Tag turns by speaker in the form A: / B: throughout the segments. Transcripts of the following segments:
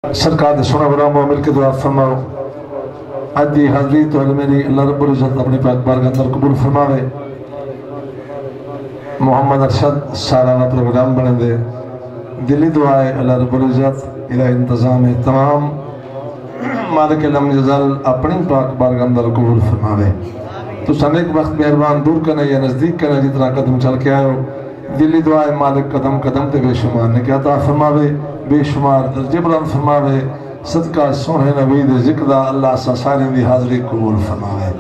A: सरकार दे सोना बरामो मिल के दुआ फरमाओ। आज दी हाज़री तो मेरी अल्लाह रब्बुल इज़्ज़त अपनी पाक बारगाह अंदर कबूल फरमावे। मोहम्मद अरशद सालाना प्रोग्राम बने दे दिली दुआ है अल्लाह रब्बुल इज़्ज़त इला इंतज़ाम है तमाम मालिक लम यज़ल अपनी पाक बारगाह अंदर कबूल फरमावे। तो सनेक वक्त मेहरबान दूर करने या नज़दीक करने जितना कदम चल के आयो दिली दुआ है मालिक कदम कदम ते बेशुमार ने क्या अता फरमावे, बेशुमार दर्जे बुलंद फरमावे। सदका सोहने नबी दे ज़िक्र दा अल्लाह सा सारे दी हाज़री कबूल फरमावे।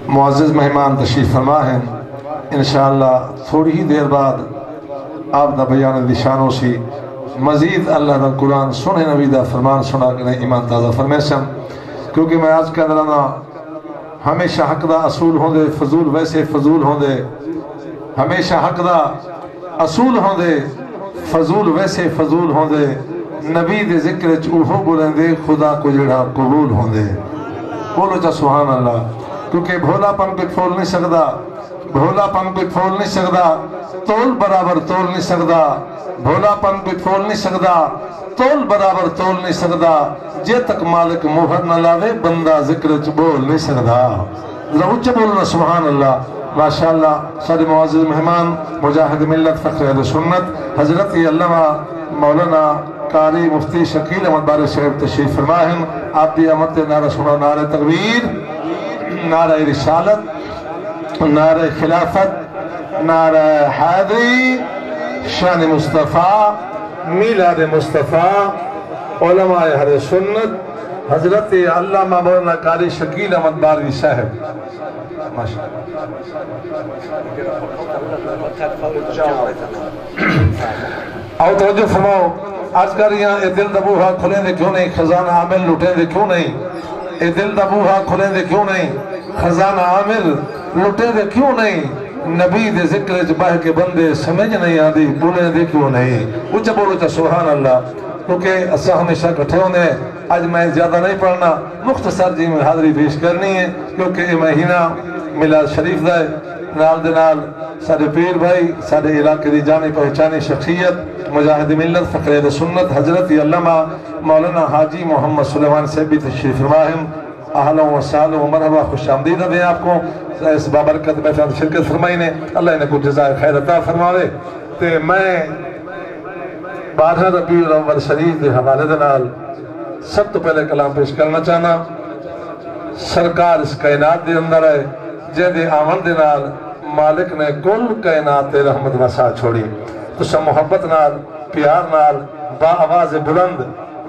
A: मुअज़्ज़िज़ मेहमान तशरीफ़ फरमा हैं। इंशाअल्लाह थोड़ी ही देर बाद आप दा बयान दिशानों सी मज़ीद अल्लाह दा कुरान सोहने नबी दा फरमान सुना के ईमान ताज़ा फरमेसन। क्योंकि मैं आज कह रहा हमेशा हक दा असूल होंदे फजूल वैसे फजूल होंदे, हमेशा हक दा असूल होंदे फजूल वैसे फजूल होंदे। नबी दे जिक्र च उहो बोलेंदे खुदा को जेड़ा कबूल होंदे। बोलो चा सुभान अल्लाह। क्योंकि भोलापन कोई फोल नहीं सकता, भोलापन कोई फोल नहीं सकता, तोल बराबर तोल नहीं सकता। भोलापन कोई फोल नहीं सकता, तोल बराबर तोल नहीं सकता। जे तक मालिक मोहर न लावे बंदा जिक्र च बोल नहीं सकता। उच्च बोलना सुभान अल्लाह। माशाअल्लाह सारे मुअज़्ज़िज़ मेहमान मुजाहिद मिल्लत फ़ख्र अहले सुन्नत हज़रत अल्लामा मौलाना कारी मुफ्ती शकील अहमद बारी साहब तशरीफ़ फरमा हैं। आप दी आमद नारा सुना, नारे तकबीर, नारे रिसालत, नारे खिलाफत, नारे हैदरी, शान मुस्तफ़ा, मिलाद मुस्तफ़ा, उलमाए अहले सुन्नत हज़रत अल्लामा मौलाना कारी शकील अहमद बारी साहब। आओ तवज्जो फरमाओ। आज कर यहाँ ए दिल दा बूहा खुले दे क्यों नहीं, खजाना आमिल लुटे दे क्यों नहीं। ए दिल दा बूहा खुले दे क्यों नहीं, खजाना आमिल लुटे दे क्यों नहीं। नबी दे जिक्र च बह के बंदे समझ नहीं आती बोले दे क्यों नहीं। उच्च बोलो चा सुभान अल्लाह। क्योंकि असा हमेशा इकट्ठे होने। आज मैं ज्यादा नहीं पढ़ना, मुख्तसर जी में हाज़री पेश करनी है। क्योंकि ये महीना मिलाद शरीफ दा नाल दे नाल सारे पीर भाई सारे इलाके की जानी पहचानी शख्सियत मुजाहिद मिल्लत फ़ख्र अहले सुन्नत हज़रत अल्लामा मौलाना हाजी मोहम्मद सुलेमान साहब भी तशरीफ़ फरमा हैं। अहलन व सहलन व मरहबा, खुश आमदीद है आपको इस बाबरकत महफ़िल में शिरकत फरमाई ने। अल्लाह इन्हें कुछ जज़ाए खैर अता फरमावे। ते मैं 12 रबीउल अव्वल शरीफ के हवाले दे नाल सब तो पहले कलाम पेश करना चाहना। सरकार इस कायनात के अंदर है जिहदे आवन दे नाल मालिक ने कुल कायनात ते रहमत वसा छोड़ी। तुसा मोहब्बत नाल प्यार नाल बा आवाज़ बुलंद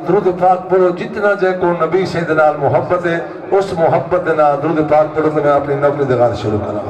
A: दुरूद पाक पढ़ो। जितना जे को नबी से दे नाल मोहब्बत है उस मोहब्बत दे नाल दुरूद पाक पढ़ो। तो मैं अपनी नौकरी दे गाल शुरू करा।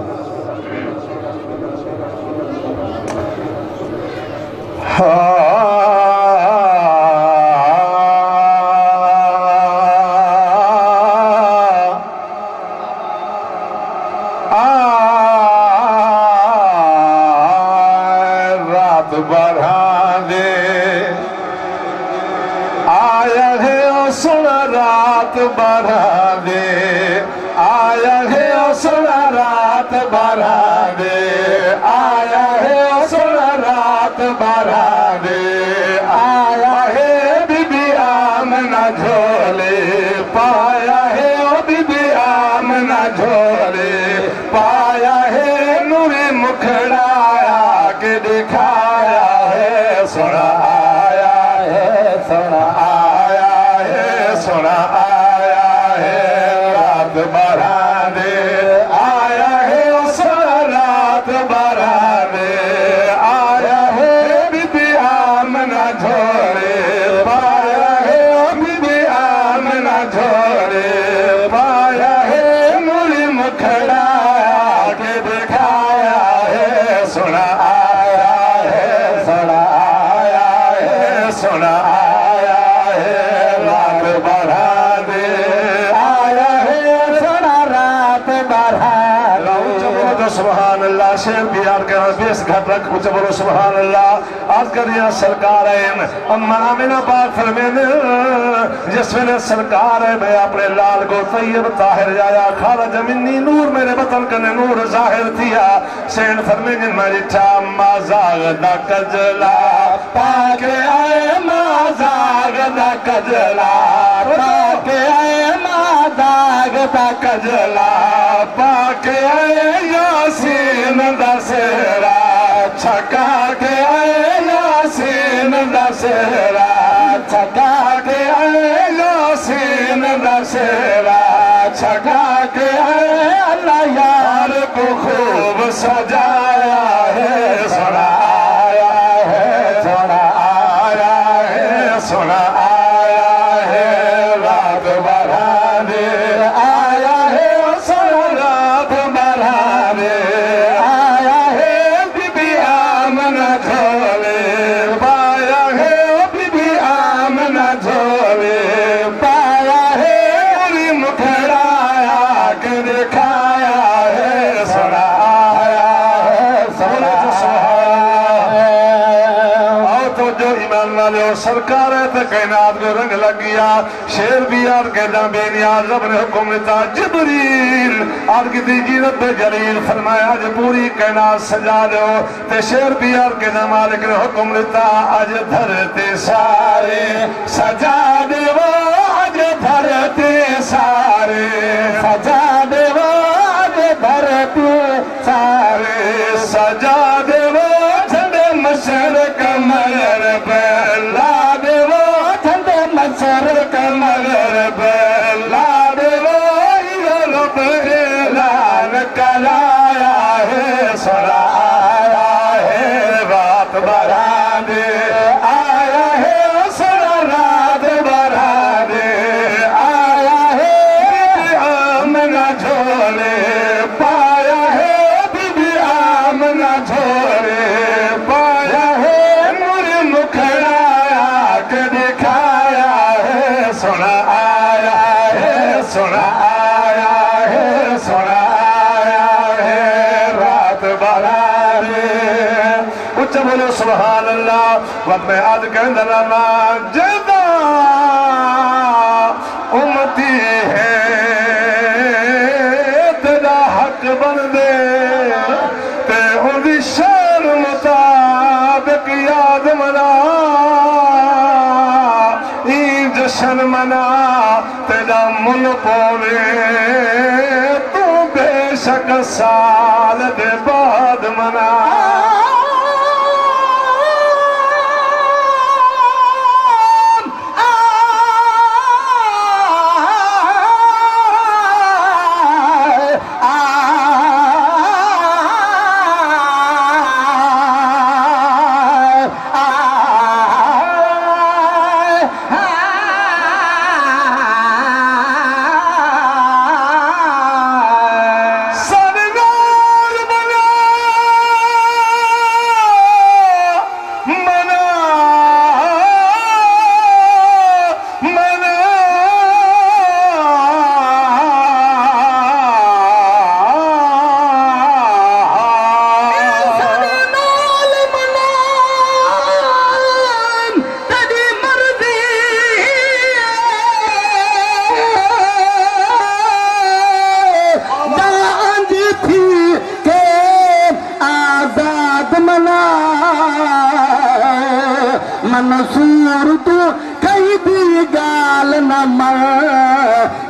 A: सुभान अल्लाह। आज करिया सरकार है अम्मा आमिना पाक फरमाने जिस वेले सरकार है मैं अपने लाल को तैयब ताहिर जाया खाला जमीनी नूर मेरे वतन कने नूर जाहिर थिया। सैन फरमाने मैं डिठा अम्मा जागदा कजला
B: पाके आए माजाग दा कजला पाके आए माजाग दा कजला पाके आए यासीन दा सेहरा छका के आए यासीन दा सेहरा छका के आए यासीन दा सेहरा छका के आए अल्लाह यार को खूब सजाया है सोना आया है सोना आया है सोना आया है रात बराने आया है सोना रात बराने आया है बीबी आमना झोले पाया है बीबी आमना झोले पाया है पूरी मुखड़ाया के दिखाया है सोना आया है सोना आओ तो जो ईमान वाले हो सरकार है तो कायनात में रंग लग गया शेर भी यार कहना बेनियाज रब ने हुक्म देता जिब्रील आज की दीजी रब जलील फरमाया आज पूरी कायनात सजा दो ते शेर भी यार कहना मालिक ने हुक्म देता आज धरते सारे सजा देवो आज धरते सारे सजा देवो आज धरते सारे सजा देवो झंडे मशर कमर पे ला देवो झंडे मशर कमर पे ला देवो रब ऐलान कराया है सोना आया है रात बराने आया है सोना रात बराने आया है आमना झोले पाया है बीबी आमना झोले पाया है मुझे मुखड़ाया के दिखाया है सोना आया है सोना आया है सोना आया है रात बराने उच्च बोलो सुभान अल्लाह वत मैं आज कहना ना जदा उम्मती है तेरा हक बन दे ते उनकी शान मुताबिक याद मना ई जश्न मना तेरा मुल पौने तू बेशक साल दे बाद मना मंसूर तू कहीं भी गाल न मर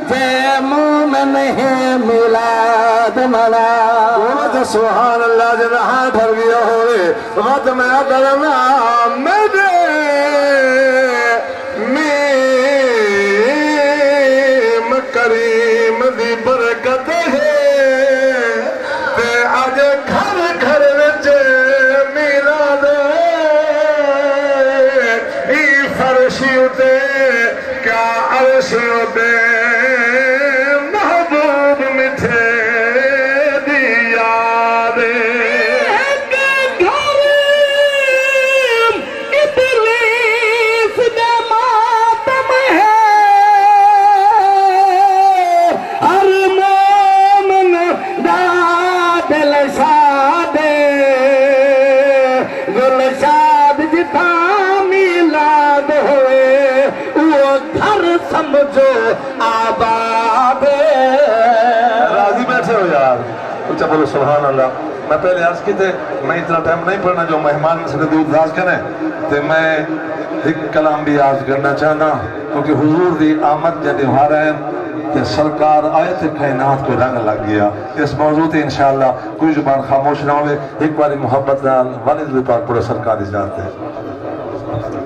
B: जे मोमन है मिलाद मना तो सुभान अल्लाह जब हाथ ठर गया होवे वक्त मैं डरना मेरे मीम करीम दी बरकत है ते आज घर घर विच मिलाद फर्शी उते क्या अर्श उते महबूब मिठे दी याद इबलीस दा मातम है हर मोमन दा दिल सादे गुलशाद जिता मिलाद होए वो घर समझो आबाद। राजी बैठे हो यार, उच्चा बोलो सुभान अल्लाह।
A: मैं पहले अर्ज की थे मैं इतना टाइम नहीं पढ़ना जो मेहमान से दूरदाज करें तो मैं एक कलाम भी आज करना चाहना क्योंकि हुजूर दी आमद जब आ रहे हैं तो सरकार आए थे कायनात को रंग लग गया। इस मौजूद इंशाअल्लाह कोई जुबान खामोश ना हो। एक बारी मोहब्बत वालिद पाक पूरा सरकार इजाजत है।